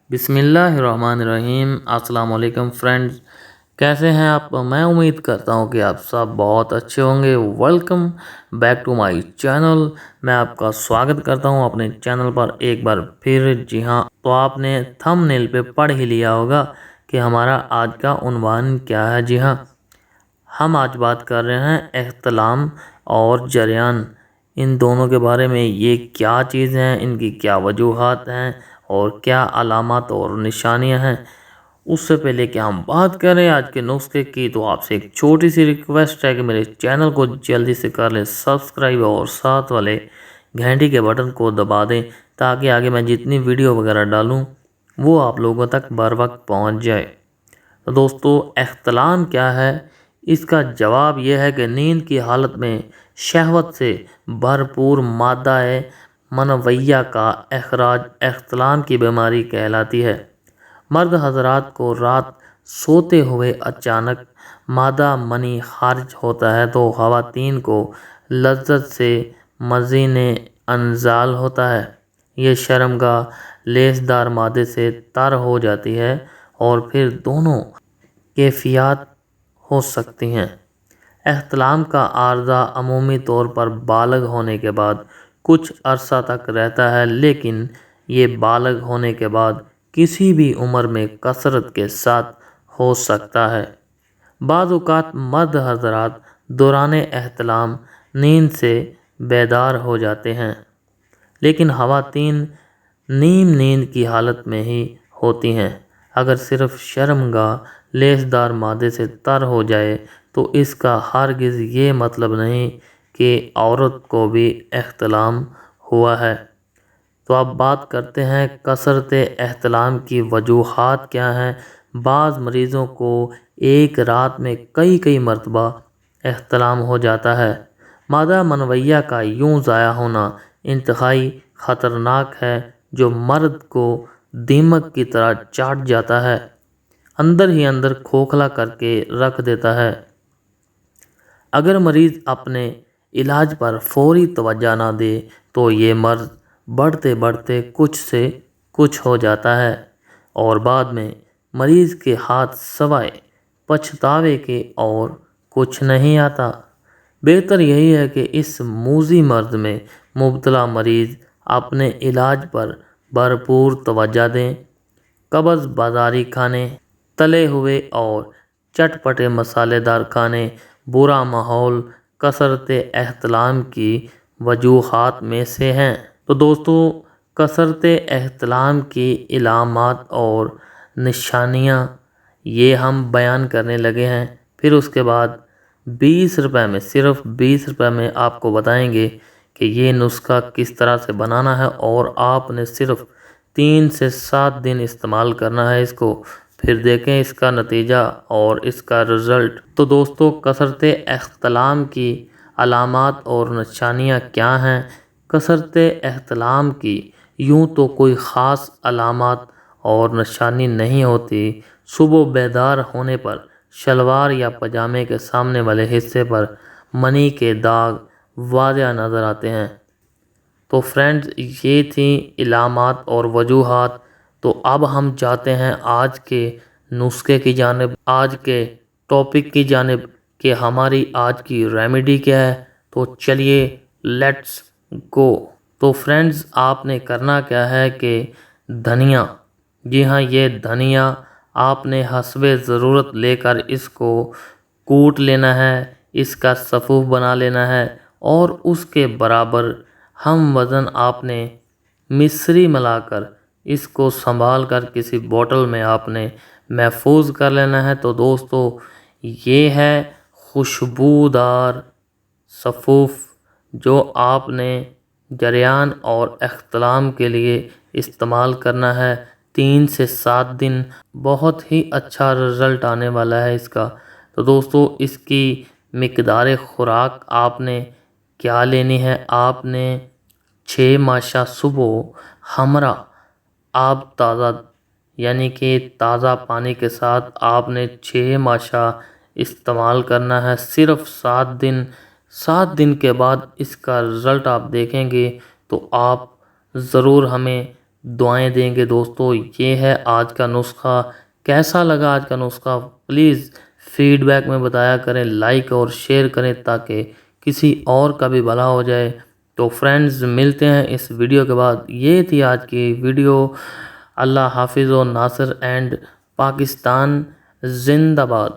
بسم اللہ الرحمن الرحیم۔ السلام علیکم فرینڈز، کیسے ہیں آپ؟ میں امید کرتا ہوں کہ آپ سب بہت اچھے ہوں گے۔ Welcome back to my channel. میں آپ کا سواگت کرتا ہوں اپنے چینل پر ایک بار پھر۔ جی ہاں، تو آپ نے تھم نیل پہ پڑھ ہی لیا ہوگا کہ ہمارا آج کا عنوان کیا ہے۔ جی ہاں، ہم آج بات کر رہے ہیں احتلام اور جریان، ان دونوں کے بارے میں۔ یہ کیا چیز ہیں، ان کی کیا وجوہات ہیں اور کیا علامات اور نشانیاں ہیں۔ اس سے پہلے کہ ہم بات کریں آج کے نسخے کی، تو آپ سے ایک چھوٹی سی ریکویسٹ ہے کہ میرے چینل کو جلدی سے کر لیں سبسکرائب اور ساتھ والے گھنٹی کے بٹن کو دبا دیں تاکہ آگے میں جتنی ویڈیو وغیرہ ڈالوں وہ آپ لوگوں تک بر وقت پہنچ جائے۔ تو دوستو، احتلام کیا ہے؟ اس کا جواب یہ ہے کہ نیند کی حالت میں شہوت سے بھرپور مادہ منویہ کا اخراج احتلام کی بیماری کہلاتی ہے۔ مرد حضرات کو رات سوتے ہوئے اچانک مادہ منی خارج ہوتا ہے تو خواتین کو لذت سے مزین انزال ہوتا ہے۔ یہ شرمگاہ لیسدار مادے سے تر ہو جاتی ہے اور پھر دونوں کیفیات ہو سکتی ہیں۔ احتلام کا عارضہ عمومی طور پر بالغ ہونے کے بعد کچھ عرصہ تک رہتا ہے، لیکن یہ بالغ ہونے کے بعد کسی بھی عمر میں کثرت کے ساتھ ہو سکتا ہے۔ بعض اوقات مرد حضرات دوران احتلام نیند سے بیدار ہو جاتے ہیں، لیکن خواتین نیم نیند کی حالت میں ہی ہوتی ہیں۔ اگر صرف شرمگاہ لیسدار مادے سے تر ہو جائے تو اس کا ہرگز یہ مطلب نہیں کہ عورت کو بھی احتلام ہوا ہے۔ تو اب بات کرتے ہیں کثرت احتلام کی وجوہات کیا ہیں۔ بعض مریضوں کو ایک رات میں کئی مرتبہ احتلام ہو جاتا ہے۔ مادہ منویہ کا یوں ضائع ہونا انتہائی خطرناک ہے، جو مرد کو دیمک کی طرح چاٹ جاتا ہے، اندر ہی اندر کھوکھلا کر کے رکھ دیتا ہے۔ اگر مریض اپنے علاج پر فوری توجہ نہ دے تو یہ مرض بڑھتے بڑھتے کچھ سے کچھ ہو جاتا ہے اور بعد میں مریض کے ہاتھ سوائے پچھتاوے کے اور کچھ نہیں آتا۔ بہتر یہی ہے کہ اس موذی مرض میں مبتلا مریض اپنے علاج پر بھرپور توجہ دیں۔ قبض بازاری کھانے، تلے ہوئے اور چٹپٹے مسالے دار کھانے، برا ماحول کثرت احتلام کی وجوہات میں سے ہیں۔ تو دوستو، کثرت احتلام کی علامات اور نشانیاں یہ ہم بیان کرنے لگے ہیں۔ پھر اس کے بعد 20 روپے میں، صرف 20 روپے میں آپ کو بتائیں گے کہ یہ نسخہ کس طرح سے بنانا ہے، اور آپ نے صرف 3 سے 7 دن استعمال کرنا ہے اس کو۔ پھر دیکھیں اس کا نتیجہ اور اس کا رزلٹ۔ تو دوستو، کثرت احتلام کی علامات اور نشانیاں کیا ہیں؟ کثرت احتلام کی یوں تو کوئی خاص علامات اور نشانی نہیں ہوتی۔ صبح بیدار ہونے پر شلوار یا پاجامے کے سامنے والے حصے پر منی کے داغ واضح نظر آتے ہیں۔ تو فرینڈز، یہ تھیں علامات اور وجوہات۔ تو اب ہم جاتے ہیں آج کے نسخے کی جانب، آج کے ٹاپک کی جانب کہ ہماری آج کی ریمیڈی کیا ہے۔ تو چلیے لیٹس گو۔ تو فرینڈز، آپ نے کرنا کیا ہے کہ دھنیا، جی ہاں یہ دھنیا آپ نے حسب ضرورت لے کر اس کو کوٹ لینا ہے، اس کا صفوف بنا لینا ہے، اور اس کے برابر ہم وزن آپ نے مصری ملا کر اس کو سنبھال کر کسی بوتل میں آپ نے محفوظ کر لینا ہے۔ تو دوستو، یہ ہے خوشبودار صفوف جو آپ نے جریان اور احتلام کے لیے استعمال کرنا ہے۔ 3 سے 7 دن بہت ہی اچھا رزلٹ آنے والا ہے اس کا۔ تو دوستو، اس کی مقدار خوراک آپ نے کیا لینی ہے؟ آپ نے 6 ماشا صبح ہمرا آب تازہ، یعنی کہ تازہ پانی کے ساتھ آپ نے 6 ماشا استعمال کرنا ہے، صرف 7 دن۔ 7 دن کے بعد اس کا رزلٹ آپ دیکھیں گے تو آپ ضرور ہمیں دعائیں دیں گے دوستو۔ یہ ہے آج کا نسخہ۔ کیسا لگا آج کا نسخہ پلیز فیڈ بیک میں بتایا کریں، لائک اور شیئر کریں تاکہ کسی اور کا بھی بھلا ہو جائے۔ تو فرینڈز ملتے ہیں اس ویڈیو کے بعد۔ یہ تھی آج کی ویڈیو۔ اللہ حافظ و ناصر اینڈ پاکستان زندہ باد۔